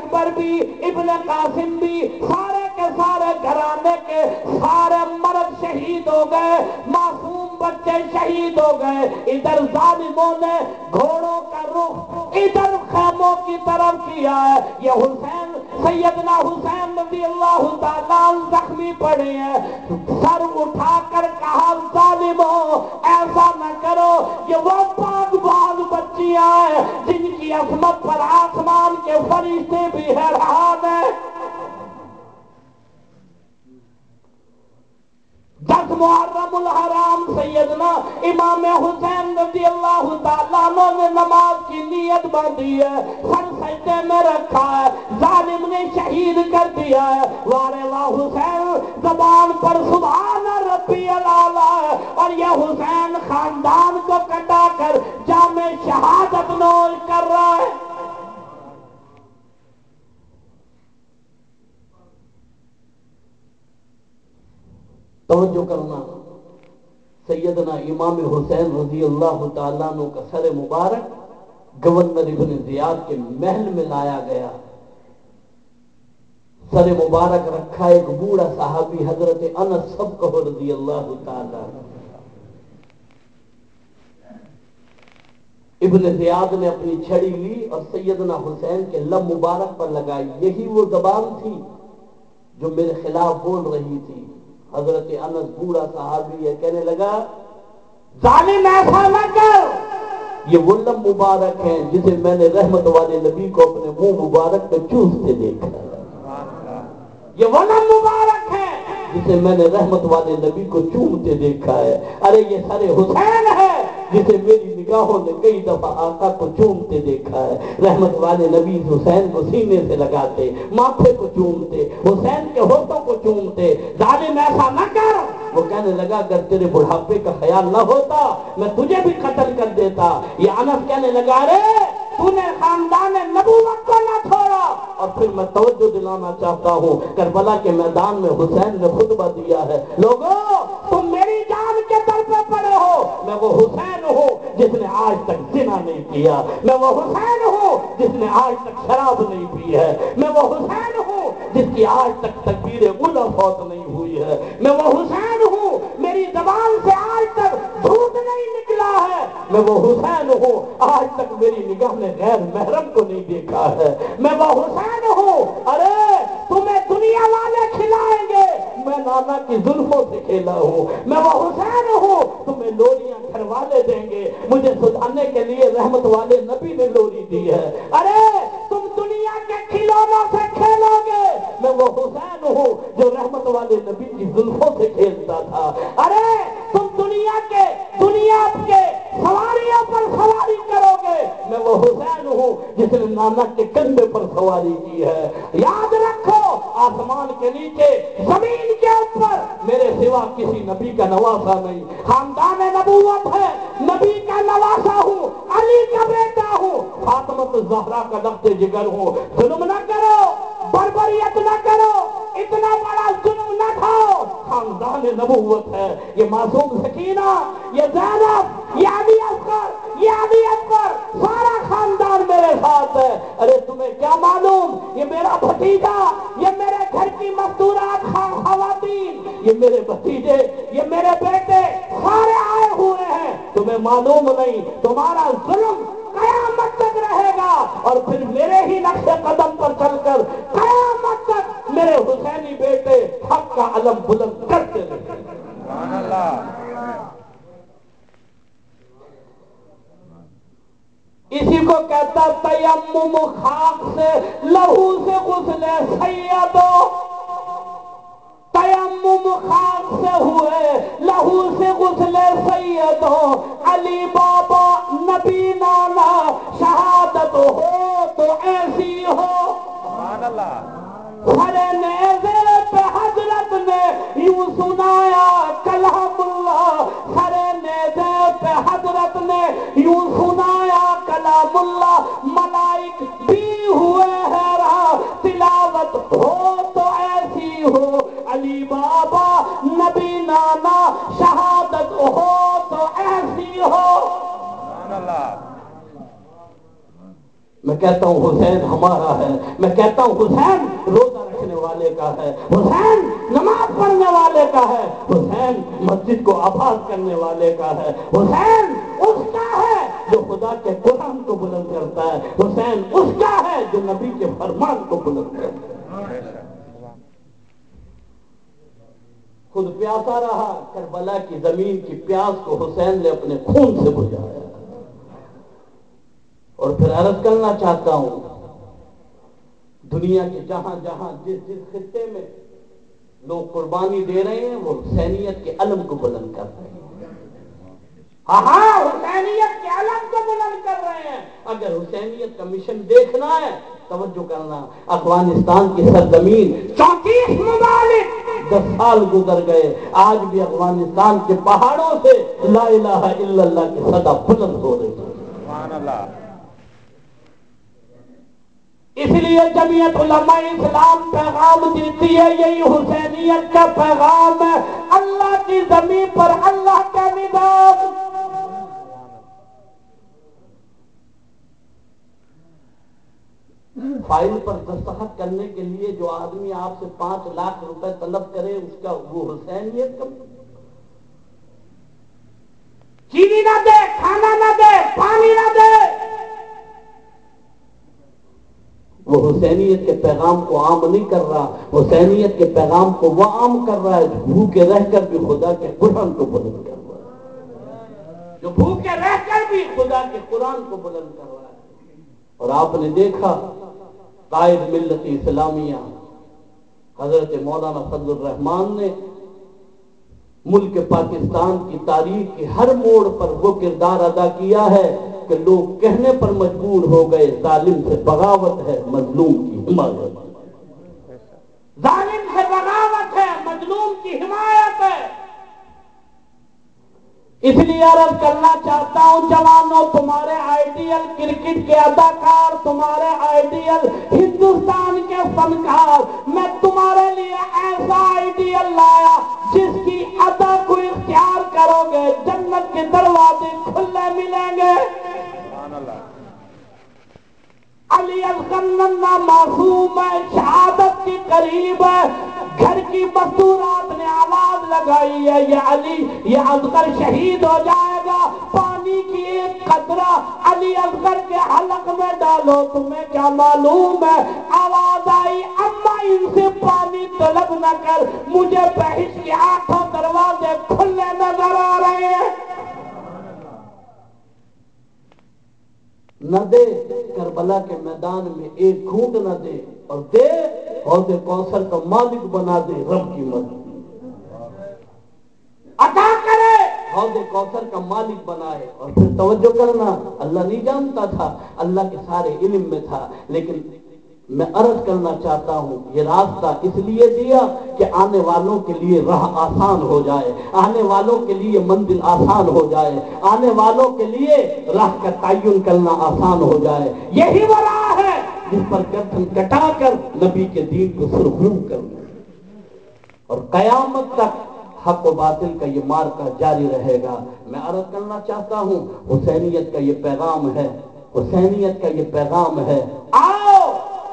اکبر بھی، ابن قاسم بھی، سارے کے سارے گھرانے کے سارے مرد شہید ہو گئے، معصوم بچے شہید ہو گئے۔ ادھر ظالموں نے گھوڑوں کا رخ ادھر خیموں کی طرف کیا ہے۔ یہ حسین، سیدنا حسین رضی اللہ تعالیٰ زخمی پڑے ہیں، سر اٹھا کر کہا ظالموں ایسا نہ کرو، یہ وہ پاک باز بچیاں ہیں جن کی عظمت پر آسمان کے فرشتے بھی حیران ہیں۔ 10 محرم الحرام سیدنا امام حسین رضی اللہ تعالیٰ عنہ نے نماز کی نیت باندھی ہے، سر سجدے میں رکھا ہے، ظالم نے شہید کر دیا ہے۔ وارے واہ حسین زبان پر سبحان ربی الاعلیٰ ہے، اور یہ حسین خاندان کو کٹا کر جام شہادت نوش کر رہا ہے۔ توجہ کرنا، سیدنا امام حسین رضی اللہ تعالیٰ عنہ کا سر مبارک گورنر ابن زیاد کے محل میں لایا گیا، سر مبارک رکھا ایک بوڑھا صحابی حضرت انس سب کہو رضی اللہ تعالیٰ عنہ۔ ابن زیاد نے اپنی چھڑی لی اور سیدنا حسین کے لب مبارک پر لگائی، یہی وہ زبان تھی جو میرے خلاف بول رہی تھی۔ حضرت انس بوڑھا صحابی ہے، کہنے لگا ظالم ایسا نہ کر، یہ وہ لب مبارک ہیں جسے میں نے رحمت والے نبی کو اپنے منہ مبارک پہ چوستے دیکھا، یہ وہ لب مبارک ہے جسے میں نے رحمت والے نبی کو چومتے دیکھا ہے۔ ارے یہ سر حسین ہے جسے میری نگاہوں نے کئی دفعہ آقا کو چومتے دیکھا ہے۔ رحمت والے نبی حسین کو سینے سے لگاتے، ماتھے کو چومتے، حسین کے ہونٹوں کو چومتے۔ ظالم ایسا نہ کر، وہ کہنے لگا اگر تیرے بڑھاپے کا خیال نہ ہوتا میں تجھے بھی قتل کر دیتا۔ یہ انس کہنے لگا رے تو نے خاندان نبوت کو نہ چھوڑا۔ اور پھر میں توجہ دلانا چاہتا ہوں، کربلا کے میدان میں حسین نے خطبہ دیا ہے، لوگوں تم میری جان کے در پہ پڑے ہو، میں وہ حسین ہوں جس نے آج تک زنا نہیں کیا، میں وہ حسین ہوں جس نے آج تک شراب نہیں پی ہے، میں وہ حسین ہوں جس کی آج تک تکبیر اولیٰ فوت نہیں ہوئی ہے، میں وہ حسین ہوں میری زبان سے آج تک جھوٹ نہیں نکلا ہے، میں وہ حسین ہوں آج تک میری نگاہ نے غیر محرم کو نہیں دیکھا ہے، میں وہ حسین ہوں ارے تمہیں دنیا والے کھلائیں گے میں نانا کی زلفوں سے کھیلا ہوں، میں وہ حسین ہوں تمہیں لوریاں گھر والے دیں گے، مجھے سدھانے کے لیے رحمت والے نبی نے لوری دی ہے، ارے تم دنیا کے کھلونوں سے کھیلو گے، میں وہ حسین ہوں جو رحمت والے نبی کی زلفوں سے کھیلتا تھا، ارے تم دنیا کے سواریوں پر سواری کرو گے، میں وہ حسین ہوں جس نے نانا کے کندھے پر سواری کی ہے۔ یاد رکھو آسمان کے نیچے زمین کے اوپر میرے سوا کسی نبی کا نواسا نہیں، خاندان نبوت ہے، نبی کا نواسا ہوں، علی کا بیٹا ہوں، فاطمہ الزہرا کا لخت جگر ہوں۔ ظلم نہ کرو، بربریت نہ کرو، اتنا بڑا ظلم نہ کھاؤ، خاندان نبوت ہے، یہ معصوم سکینہ، یہ زینب، یہ علی اکبر، سارا خاندان میرے ساتھ ہے۔ ارے تمہیں کیا معلوم یہ میرا بھتیجا، یہ میرے گھر کی مستورات خواتین، یہ میرے بھتیجے، یہ میرے بیٹے سارے آئے ہوئے ہیں، تمہیں معلوم نہیں، تمہارا ظلم قیامت تک رہے گا، اور پھر میرے ہی نقش قدم پر چل کر قیامت تک میرے حسینی بیٹے حق کا علم بلند کرتے رہے۔ سبحان اللہ۔ اسی کو کہتا تیمم خاک سے لہو سے غسل سیدو، تیمم خاک سے ہوئے لہو سے غسل سیدو، علی بابا نبی نانا شہادت ہو تو ایسی ہو۔ سبحان اللہ۔ سر نیزے پہ حضرت نے یوں سنایا کلام اللہ، سر نیزے پہ حضرت نے یوں سنایا کلام اللہ، ملائک بھی ہوئے حیران، تلاوت ہو تو ایسی ہو، علی بابا نبی نانا شہادت ہو تو ایسی ہو۔ سبحان اللہ۔ میں کہتا ہوں حسین ہمارا ہے، میں کہتا ہوں حسین روزہ رکھنے والے کا ہے، حسین نماز پڑھنے والے کا ہے، حسین مسجد کو آباد کرنے والے کا ہے، حسین اس کا ہے جو خدا کے قرآن کو بلند کرتا ہے، حسین اس کا ہے جو نبی کے فرمان کو بلند کرتا ہے۔ خود پیاسا رہا، کربلا کی زمین کی پیاس کو حسین نے اپنے خون سے بجھایا۔ اور پھر عرض کرنا چاہتا ہوں، دنیا کے جہاں جہاں جس جس خطے میں لوگ قربانی دے رہے ہیں وہ حسینیت کے علم کو بلند کر رہے ہیں۔ ہاں حسینیت کے علم کو بلند کر رہے ہیں۔ اگر حسینیت کا مشن دیکھنا ہے، توجہ کرنا، افغانستان کی سرزمین 34 ممالک 10 سال گزر گئے، آج بھی افغانستان کے پہاڑوں سے لا الہ الا اللہ کی صدا بلند ہو رہی ہے۔ سبحان اللہ۔ اس لیے جمعیت علماء اسلام پیغام دیتی ہے، یہی حسینیت کا پیغام ہے، اللہ کی زمین پر اللہ کا نظام۔ فائل پر دستخط کرنے کے لیے جو آدمی آپ سے 5 لاکھ روپے طلب کرے، اس کا وہ حسینیت کا چینی نہ دے، کھانا نہ دے، پانی نہ دے، وہ حسینیت کے پیغام کو عام نہیں کر رہا، حسینیت کے پیغام کو وہ عام کر رہا ہے جو بھوکے رہ کر بھی خدا کے قرآن کو بلند کر رہا ہے، جو بھوکے رہ کر بھی خدا کے قرآن کو بلند کر رہا ہے۔ اور آپ نے دیکھا قائد ملت اسلامیہ حضرت مولانا فضل الرحمان نے ملک پاکستان کی تاریخ کے ہر موڑ پر وہ کردار ادا کیا ہے کہ لوگ کہنے پر مجبور ہو گئے، ظالم سے بغاوت ہے، مظلوم کی حمایت ہے، ظالم سے بغاوت ہے، مظلوم کی حمایت ہے۔ اس لیے عرض کرنا چاہتا ہوں جوانوں، تمہارے آئیڈیل کرکٹ کے اداکار، تمہارے آئیڈیل ہندوستان کے فنکار، میں تمہارے لیے ایسا آئیڈیل لایا جس کی ادا کو اختیار کرو گے جنت کے دروازے کھلے ملیں گے۔ علی اصغر ننا معصوم ہے، شہادت کے قریب ہے، گھر کی مستورات نے آواز لگائی ہے یہ علی، یہ اصغر شہید ہو جائے گا، پانی کی ایک قطرہ علی اصغر کے حلق میں ڈالو، تمہیں کیا معلوم ہے؟ آواز آئی، اما ان سے پانی طلب نہ کر، مجھے بہشت کے 8 دروازے کھلے نظر آ رہے ہیں۔ نہ دے کربلا کے میدان میں ایک گھونٹ نہ دے، اور دے حوض کوثر کا مالک بنا دے رب کی مرضی، عطا کرے حوض کوثر کا مالک بنائے۔ اور پھر توجہ کرنا، اللہ نہیں جانتا تھا، اللہ کے سارے علم میں تھا، لیکن میں عرض کرنا چاہتا ہوں یہ راستہ اس لیے دیا کہ آنے والوں کے لیے راہ آسان ہو جائے، آنے والوں کے لیے منزل آسان ہو جائے، آنے والوں کے لیے راہ کا تعین کرنا آسان ہو جائے۔ یہی وہ راہ ہے جس پر گردن کٹا کر نبی کے دین کو سرخرو کرنا، اور قیامت تک حق و باطل کا یہ مارکا جاری رہے گا۔ میں عرض کرنا چاہتا ہوں حسینیت کا یہ پیغام ہے، حسینیت کا یہ پیغام ہے، آؤ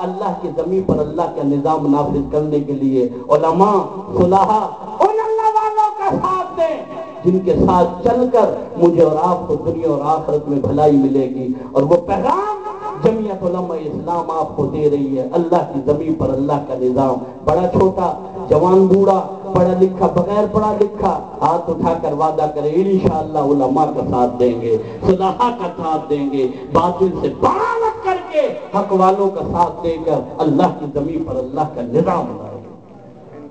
اللہ کی زمین پر اللہ کا نظام نافذ کرنے کے لیے علماء صلحاء ان اللہ والوں کا ساتھ دیں جن کے ساتھ چل کر مجھے اور آپ کو دنیا اور آخرت میں بھلائی ملے گی۔ اور وہ پیغام جمعیت علماء اسلام آپ کو دے رہی ہے، اللہ کی زمین پر اللہ کا نظام، بڑا چھوٹا، جوان بوڑھا، پڑھا لکھا، بغیر پڑھا لکھا، ہاتھ اٹھا کر وعدہ کرے انشاءاللہ علماء کا ساتھ دیں گے، صلحاء کا ساتھ دیں گے، باطل سے بغاوت کر کے حق والوں کا ساتھ دے کر اللہ کی زمین پر اللہ کا نظام لائے گے۔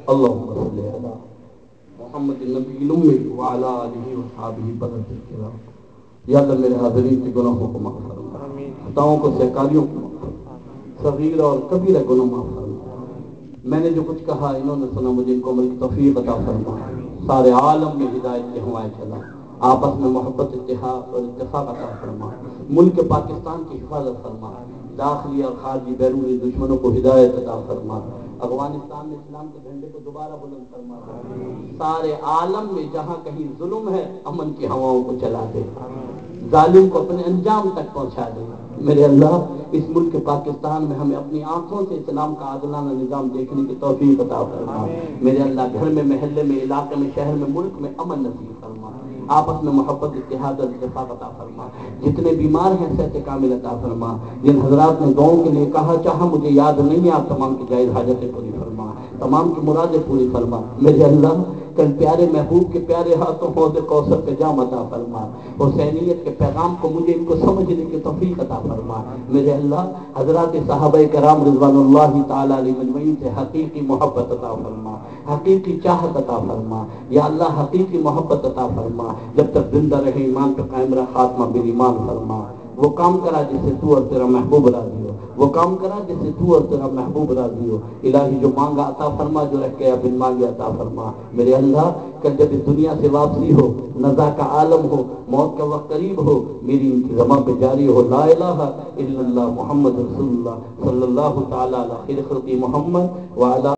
اللہم صلی علی محمد النبی الامی وعلی آلہ وصحبہ بررۃ الکرام۔ یا اللہ میرے حاضرین کے گناہوں کو معاف فرما، خطاؤں کو، سہکاریوں کو معاف فرما، صغیرہ اور کبیرہ گناہ معاف فرما۔ میں نے جو کچھ کہا انہوں نے سنا، مجھے ان کو عمل کی توفیق عطا فرما، سارے عالم میں ہدایت کے ہوائیں چلا، آپس میں محبت، اتحاد اور اتفاق عطا فرما، ملک پاکستان کی حفاظت فرما، داخلی اور خارجی بیرونی دشمنوں کو ہدایت عطا فرما، افغانستان میں اسلام کے جھنڈے کو دوبارہ بلند فرما، سارے عالم میں جہاں کہیں ظلم ہے امن کی ہواؤں کو چلا دے، ظالم کو اپنے انجام تک پہنچا دے۔ میرے اللہ اس ملک پاکستان میں ہمیں اپنی آنکھوں سے اسلام کا عادلانہ نظام دیکھنے کی توفیق عطا فرما۔ میرے اللہ گھر میں، محلے میں، علاقے میں، شہر میں، ملک میں امن نصیب فرما، آپس میں محبت، اتحاد اور اتفاق عطا فرما۔ جتنے بیمار ہیں صحت کامل عطا فرما۔ جن حضرات نے دعاؤں کے لیے کہا چاہا مجھے یاد نہیں ہے، آپ تمام کی جائز حاجتیں پوری فرما، تمام کی مرادیں پوری فرما۔ میرے اللہ کل پیارے محبوب کے پیارے ہاتھوں حوض کوثر کا جام عطا فرما۔ حسینیت کے پیغام کو مجھے ان کو سمجھنے کی توفیق عطا فرما۔ میرے اللہ حضرات صحابہ کرام رضوان اللہ تعالی علیہ مجمعین سے حقیقی محبت عطا فرما، حقیقی چاہت عطا فرما۔ یا اللہ حقیقی محبت عطا فرما، جب تک زندہ رہے ایمان پہ قائم رہا، خاتمہ بالایمان فرما۔ وہ کام کرا جس سے تو اور تیرا محبوب راضی ہو، وہ کام کرا جس سے تو اور تیرا محبوب راضی ہو۔ الہی جو مانگا عطا فرما، جو رہ گیا بن مانگے عطا فرما۔ میرے اللہ کل جب اس دنیا سے واپسی ہو، نزا کا عالم ہو، موت کا وقت قریب ہو، میری ان کی زبان پہ جاری ہو لا الہ الا اللہ محمد رسول اللہ صلی اللہ تعالی علی خیر خلق محمد وعلی